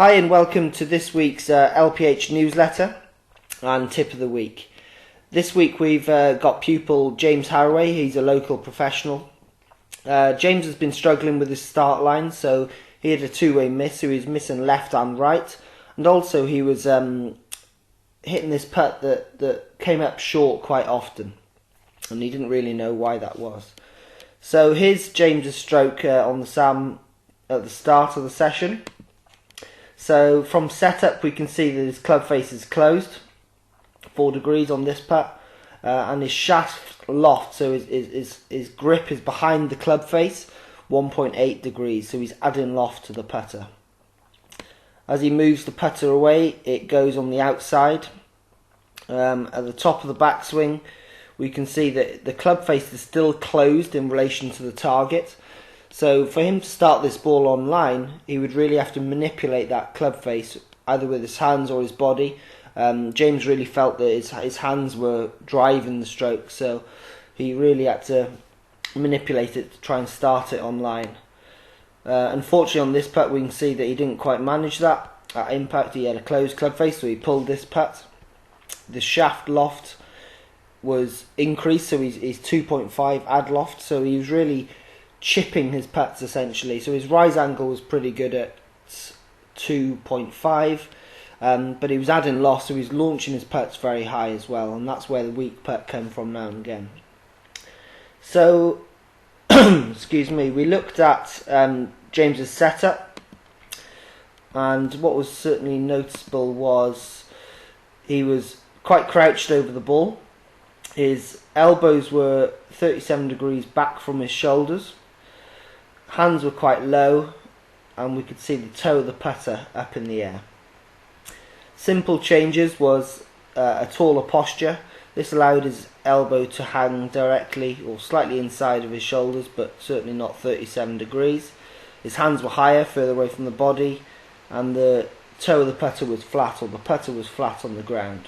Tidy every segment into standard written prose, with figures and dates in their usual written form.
Hi and welcome to this week's LPH newsletter and tip of the week. This week we've got pupil James Harraway. He's a local professional. James has been struggling with his start line, so he had a two-way miss, so he was missing left and right, and also he was hitting this putt that came up short quite often, and he didn't really know why that was. So here's James's stroke on the SAM at the start of the session. So from setup we can see that his club face is closed, 4 degrees on this putt, and his shaft loft, so his grip is behind the club face, 1.8 degrees, so he's adding loft to the putter. As he moves the putter away, it goes on the outside. At the top of the backswing we can see that the club face is still closed in relation to the target. So for him to start this ball on line, he would really have to manipulate that club face either with his hands or his body. James really felt that his hands were driving the stroke, so he really had to manipulate it to try and start it on line. Unfortunately on this putt we can see that he didn't quite manage that. At impact he had a closed club face, so he pulled this putt. The shaft loft was increased, so he's 2.5 add loft, so he was really chipping his putts essentially. So his rise angle was pretty good at 2.5, but he was adding loft, so he's launching his putts very high as well, and that's where the weak putt came from now and again. So excuse me, we looked at James's setup, and what was certainly noticeable was he was quite crouched over the ball. His elbows were 37 degrees back from his shoulders. Hands were quite low, and we could see the toe of the putter up in the air. Simple changes was a taller posture. This allowed his elbow to hang directly or slightly inside of his shoulders, but certainly not 37 degrees. His hands were higher, further away from the body, and the toe of the putter was flat, or the putter was flat on the ground.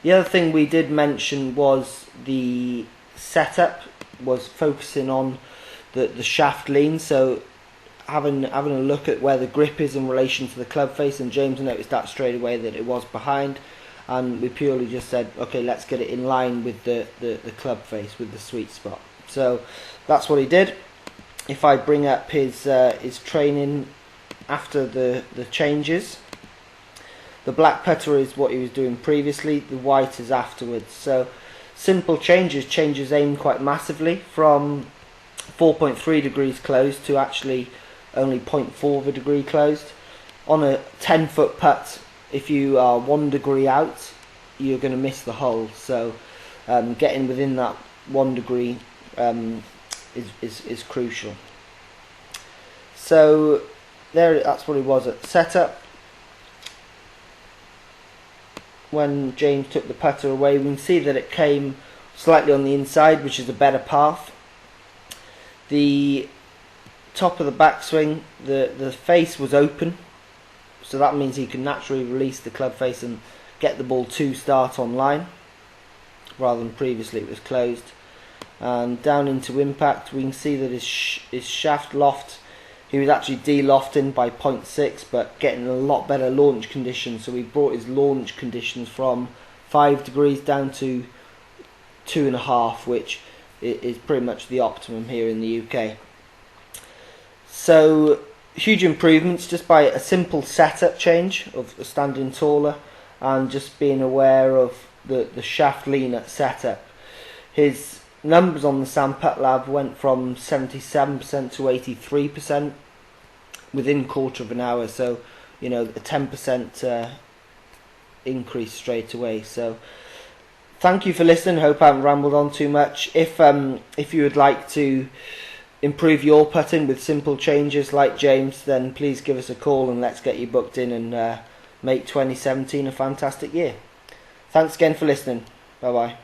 The other thing we did mention was the setup was focusing on the shaft lean, so having a look at where the grip is in relation to the club face, and James noticed that straight away that it was behind, and we purely just said, okay, let's get it in line with the club face, with the sweet spot. So that's what he did. If I bring up his training after the changes, the black putter is what he was doing previously, the white is afterwards. So simple changes aim quite massively, from 4.3 degrees closed to actually only 0.4 of a degree closed. On a 10-foot putt, if you are 1 degree out, you're going to miss the hole. So getting within that 1 degree is crucial. So that's what it was at setup. When James took the putter away, we can see that it came slightly on the inside, which is a better path. The top of the backswing, the face was open, so that means he can naturally release the club face and get the ball to start on line, rather than previously it was closed. And down into impact, we can see that his shaft loft, he was actually de-lofting by 0.6, but getting a lot better launch conditions, so he brought his launch conditions from 5 degrees down to 2.5, which is pretty much the optimum here in the UK. So huge improvements just by a simple setup change of standing taller and just being aware of the shaft lean at setup. His numbers on the SAM Putt Lab went from 77% to 83% within quarter of an hour, so a 10% increase straight away. So thank you for listening. Hope I haven't rambled on too much. If you would like to improve your putting with simple changes like James, then please give us a call and let's get you booked in and make 2017 a fantastic year. Thanks again for listening. Bye bye.